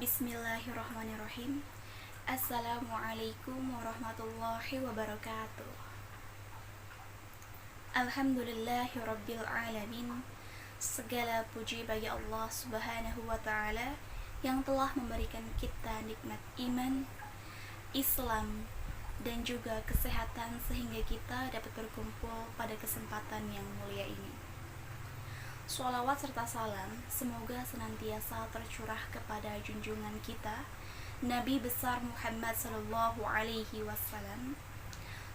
Bismillahirrahmanirrahim. Assalamualaikum warahmatullahi wabarakatuh. Alhamdulillahirabbil alamin. Segala puji bagi Allah Subhanahu wa taala yang telah memberikan kita nikmat iman, Islam, dan juga kesehatan sehingga kita dapat berkumpul pada kesempatan yang mulia ini. Sholawat serta salam semoga senantiasa tercurah kepada junjungan kita Nabi besar Muhammad Sallallahu Alaihi Wasallam,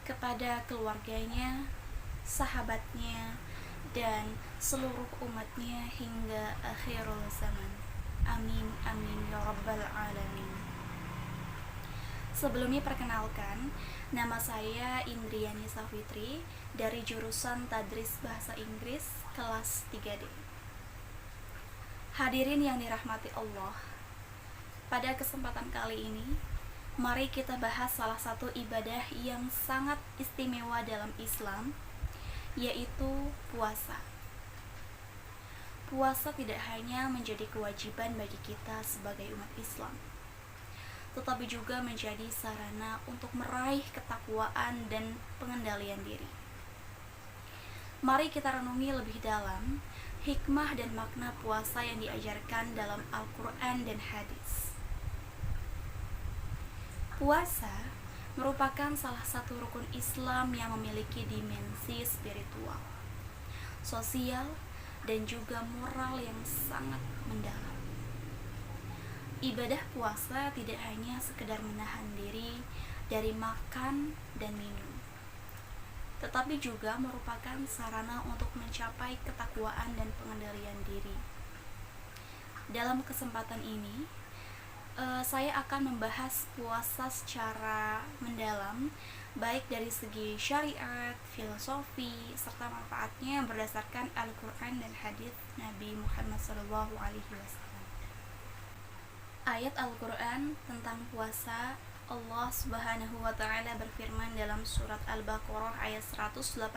kepada keluarganya, sahabatnya, dan seluruh umatnya hingga akhirul zaman. Amin amin ya rabbal alamin. Sebelumnya perkenalkan, nama saya Indriani Safitri dari jurusan Tadris Bahasa Inggris kelas 3D. Hadirin yang dirahmati Allah, pada kesempatan kali ini, mari kita bahas salah satu ibadah yang sangat istimewa dalam Islam, yaitu puasa. Puasa tidak hanya menjadi kewajiban bagi kita sebagai umat Islam, tetapi juga menjadi sarana untuk meraih ketakwaan dan pengendalian diri. Mari kita renungi lebih dalam hikmah dan makna puasa yang diajarkan dalam Al-Quran dan hadis. Puasa merupakan salah satu rukun Islam yang memiliki dimensi spiritual, sosial, dan juga moral yang sangat mendalam. Ibadah puasa tidak hanya sekedar menahan diri dari makan dan minum, tetapi juga merupakan sarana untuk mencapai ketakwaan dan pengendalian diri. Dalam kesempatan ini, saya akan membahas puasa secara mendalam, baik dari segi syariat, filosofi, serta manfaatnya berdasarkan Al-Quran dan hadis Nabi Muhammad SAW. Ayat Al-Quran tentang puasa, Allah Subhanahu wa taala berfirman dalam surat Al-Baqarah ayat 183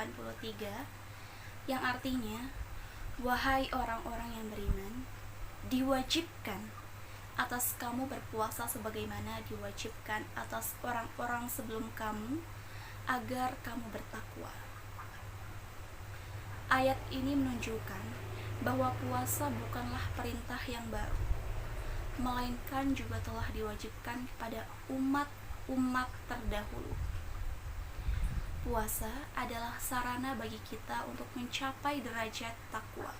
yang artinya, wahai orang-orang yang beriman, diwajibkan atas kamu berpuasa sebagaimana diwajibkan atas orang-orang sebelum kamu agar kamu bertakwa. Ayat ini menunjukkan bahwa puasa bukanlah perintah yang baru, melainkan juga telah diwajibkan kepada umat-umat terdahulu. Puasa adalah sarana bagi kita untuk mencapai derajat takwa,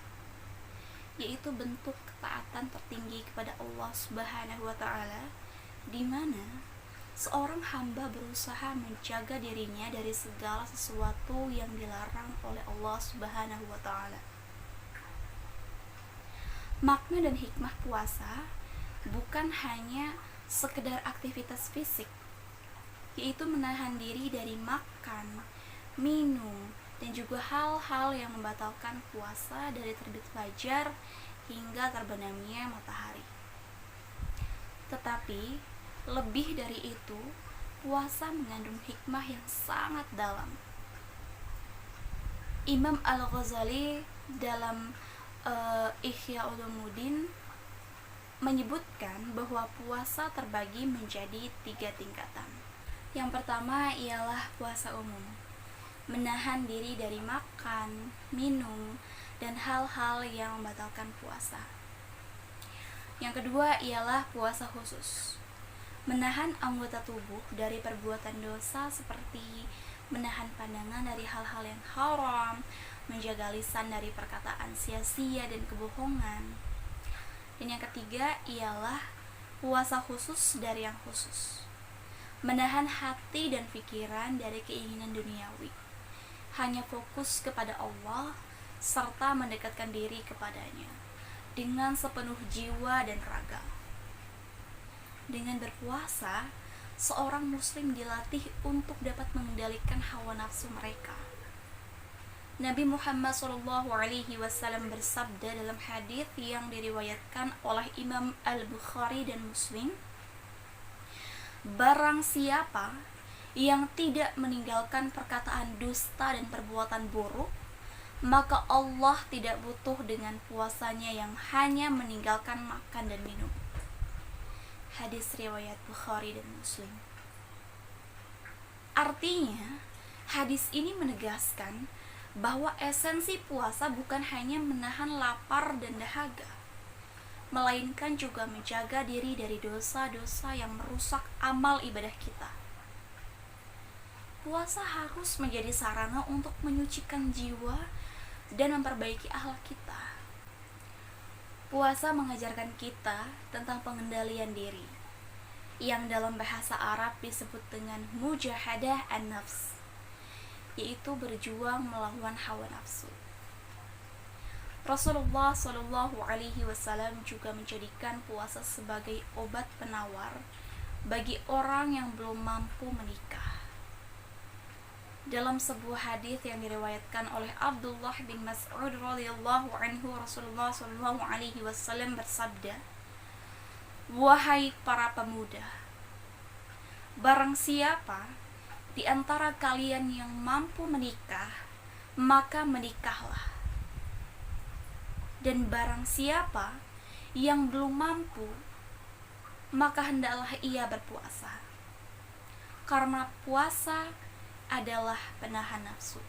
yaitu bentuk ketaatan tertinggi kepada Allah Subhanahu wa taala, di mana seorang hamba berusaha menjaga dirinya dari segala sesuatu yang dilarang oleh Allah Subhanahu wa taala. Makna dan hikmah puasa bukan hanya sekedar aktivitas fisik, yaitu menahan diri dari makan, minum, dan juga hal-hal yang membatalkan puasa dari terbit fajar hingga terbenamnya matahari. Tetapi, lebih dari itu, puasa mengandung hikmah yang sangat dalam. Imam Al-Ghazali dalam Ihya Ulumuddin menyebutkan bahwa puasa terbagi menjadi 3 tingkatan. Yang pertama ialah puasa umum, menahan diri dari makan, minum, dan hal-hal yang membatalkan puasa. Yang kedua ialah puasa khusus, menahan anggota tubuh dari perbuatan dosa seperti menahan pandangan dari hal-hal yang haram, menjaga lisan dari perkataan sia-sia dan kebohongan. Dan yang ketiga ialah puasa khusus dari yang khusus, menahan hati dan pikiran dari keinginan duniawi, hanya fokus kepada Allah serta mendekatkan diri kepadanya dengan sepenuh jiwa dan raga. Dengan berpuasa, seorang muslim dilatih untuk dapat mengendalikan hawa nafsu mereka. Nabi Muhammad SAW bersabda dalam hadis yang diriwayatkan oleh Imam Al-Bukhari dan Muslim, barang siapa yang tidak meninggalkan perkataan dusta dan perbuatan buruk, maka Allah tidak butuh dengan puasanya yang hanya meninggalkan makan dan minum. Hadis riwayat Bukhari dan Muslim. Artinya, hadis ini menegaskan bahwa esensi puasa bukan hanya menahan lapar dan dahaga, melainkan juga menjaga diri dari dosa-dosa yang merusak amal ibadah kita. Puasa harus menjadi sarana untuk menyucikan jiwa dan memperbaiki akhlak kita. Puasa mengajarkan kita tentang pengendalian diri, yang dalam bahasa Arab disebut dengan mujahadah an-nafs, yaitu berjuang melawan hawa nafsu. Rasulullah Shallallahu Alaihi Wasallam juga menjadikan puasa sebagai obat penawar bagi orang yang belum mampu menikah. Dalam sebuah hadis yang diriwayatkan oleh Abdullah bin Mas'ud radhiyallahu anhu, Rasulullah Shallallahu Alaihi Wasallam bersabda, "Wahai para pemuda, barang siapa di antara kalian yang mampu menikah, maka menikahlah. Dan barang siapa yang belum mampu, maka hendaklah ia berpuasa. Karena puasa adalah penahan nafsu."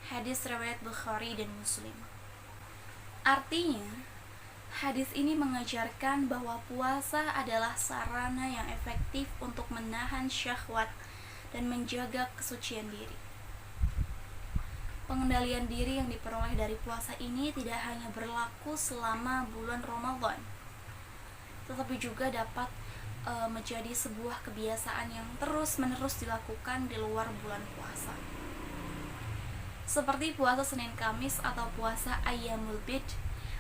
Hadis riwayat Bukhari dan Muslim. Artinya, hadis ini mengajarkan bahwa puasa adalah sarana yang efektif untuk menahan syahwat dan menjaga kesucian diri. Pengendalian diri yang diperoleh dari puasa ini tidak hanya berlaku selama bulan Ramadan, tetapi juga dapat menjadi sebuah kebiasaan yang terus-menerus dilakukan di luar bulan puasa. Seperti puasa Senin Kamis atau puasa Ayyamul Bid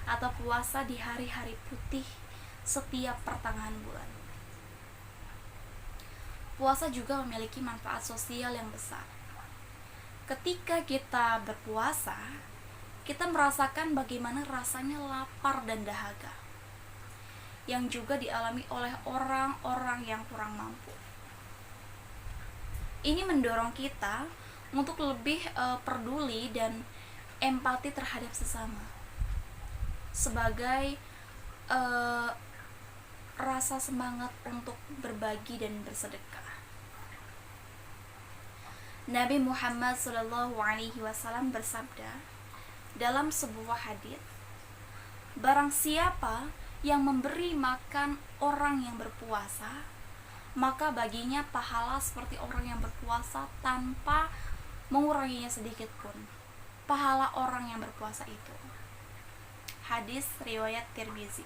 atau puasa di hari-hari putih setiap pertengahan bulan. Puasa juga memiliki manfaat sosial yang besar. Ketika kita berpuasa, kita merasakan bagaimana rasanya lapar dan dahaga, yang juga dialami oleh orang-orang yang kurang mampu. Ini mendorong kita untuk lebih peduli dan empati terhadap sesama, sebagai rasa semangat untuk berbagi dan bersedekah. Nabi Muhammad SAW bersabda dalam sebuah hadis, "Barang siapa yang memberi makan orang yang berpuasa, maka baginya pahala seperti orang yang berpuasa tanpa menguranginya sedikit pun pahala orang yang berpuasa itu." Hadis riwayat Tirmizi.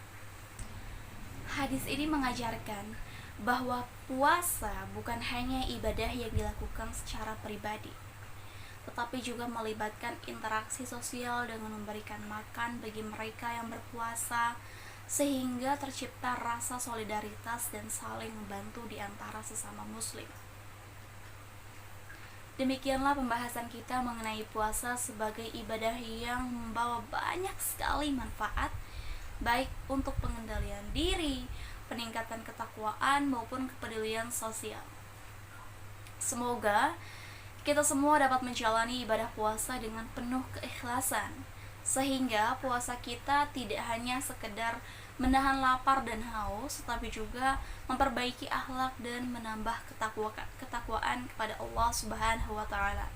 Hadis ini mengajarkan bahwa puasa bukan hanya ibadah yang dilakukan secara pribadi, tetapi juga melibatkan interaksi sosial dengan memberikan makan bagi mereka yang berpuasa, sehingga tercipta rasa solidaritas dan saling membantu di antara sesama muslim. Demikianlah pembahasan kita mengenai puasa sebagai ibadah yang membawa banyak sekali manfaat, baik untuk pengendalian diri, peningkatan ketakwaan, maupun kepedulian sosial. Semoga kita semua dapat menjalani ibadah puasa dengan penuh keikhlasan, sehingga puasa kita tidak hanya sekedar menahan lapar dan haus, tetapi juga memperbaiki akhlak dan menambah ketakwaan kepada Allah Subhanahu wa taala.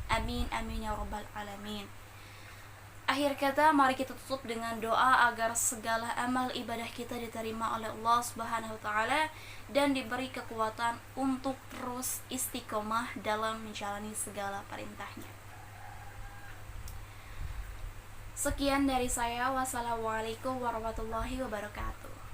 Amin amin ya rabbal alamin. Akhir kata, mari kita tutup dengan doa agar segala amal ibadah kita diterima oleh Allah Subhanahu wa taala dan diberi kekuatan untuk terus istiqomah dalam menjalani segala perintahnya. Sekian dari saya. Wassalamualaikum warahmatullahi wabarakatuh.